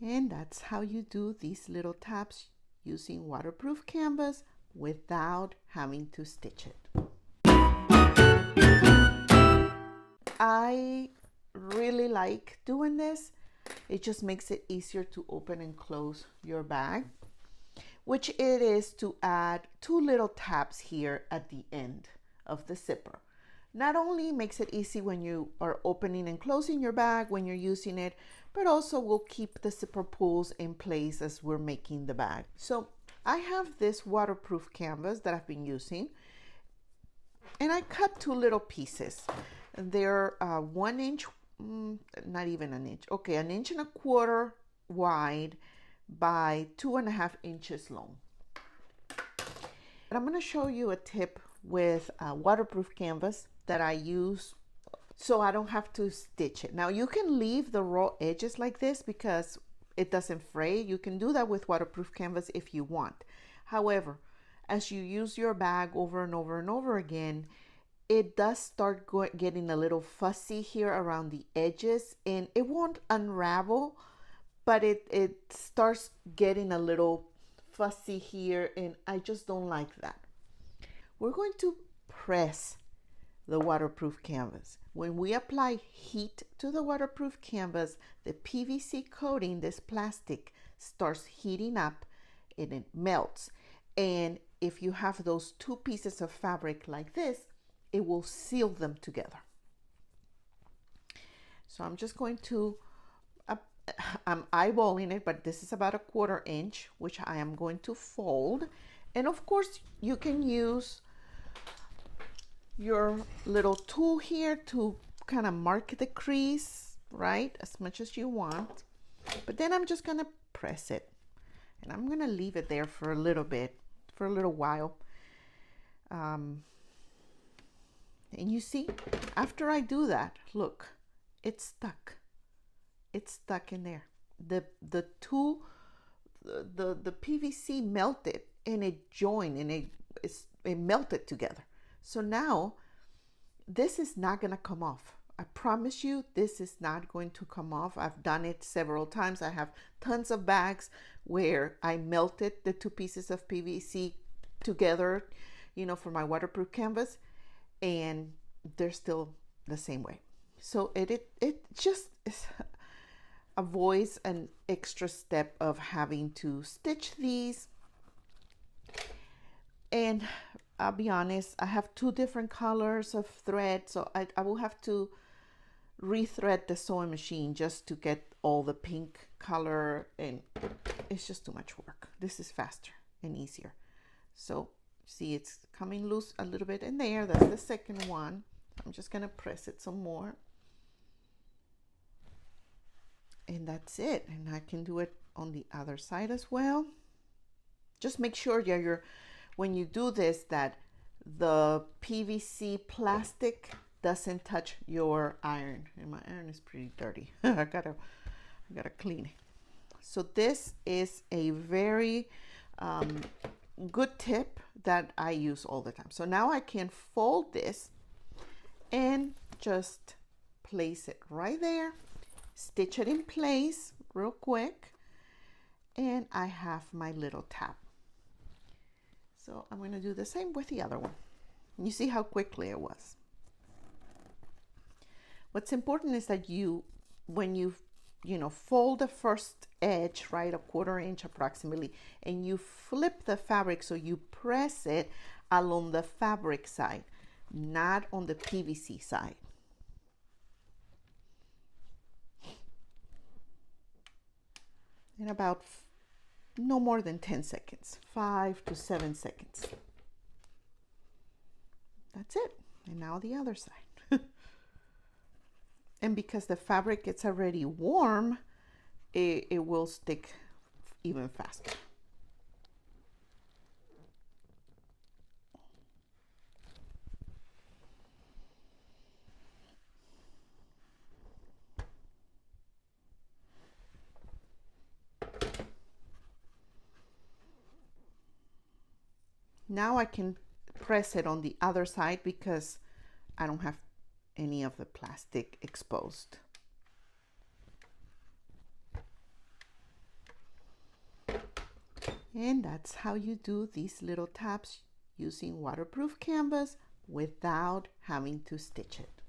And that's how you do these little tabs using waterproof canvas without having to stitch it. I really like doing this. It just makes it easier to open and close your bag, which it is to add 2 little tabs here at the end of the zipper. Not only makes it easy when you are opening and closing your bag when you're using it, but also will keep the zipper pulls in place as we're making the bag. So I have this waterproof canvas that I've been using, and I cut 2 little pieces. They're 1 inch, not even an inch, okay, 1.25 inches wide by 2.5 inches long. And I'm going to show you a tip with waterproof canvas that I use so I don't have to stitch it. Now you can leave the raw edges like this because it doesn't fray. You can do that with waterproof canvas if you want. However, as you use your bag over and over and over again, it does start getting a little fussy here around the edges, and it won't unravel, but it starts getting a little fussy here, and I just don't like that. We're going to press the waterproof canvas. When we apply heat to the waterproof canvas, the PVC coating, this plastic, starts heating up and it melts. And if you have those 2 pieces of fabric like this, it will seal them together. So I'm just going to, I'm eyeballing it, but this is about 1/4 inch, which I am going to fold. And of course, you can use your little tool here to kind of mark the crease, right, as much as you want. But then I'm just going to press it, and I'm going to leave it there for a little bit, for a little while. And you see, after I do that, look, it's stuck. It's stuck in there. The PVC melted, and it joined, and it melted together. So now this is not going to come off. I promise you, this is not going to come off. I've done it several times. I have tons of bags where I melted the 2 pieces of PVC together, you know, for my waterproof canvas, and they're still the same way. So it just avoids an extra step of having to stitch these. And I'll be honest, I have 2 different colors of thread, so I will have to rethread the sewing machine just to get all the pink color, and it's just too much work. This is faster and easier. So see, it's coming loose a little bit in there. That's the second one. I'm just gonna press it some more, and that's it. And I can do it on the other side as well. Just make sure that when you do this, that the PVC plastic doesn't touch your iron. And my iron is pretty dirty. I gotta clean it. So this is a very good tip that I use all the time. So now I can fold this and just place it right there, stitch it in place real quick, and I have my little tab. So I'm going to do the same with the other one. You see how quickly it was. What's important is that when you fold the first edge, right, 1/4 inch approximately, and you flip the fabric, so you press it along the fabric side, not on the PVC side. In about no more than 10 seconds, 5 to 7 seconds. That's it. And now the other side. And because the fabric gets already warm, it will stick even faster. Now I can press it on the other side because I don't have any of the plastic exposed. And that's how you do these little tabs using waterproof canvas without having to stitch it.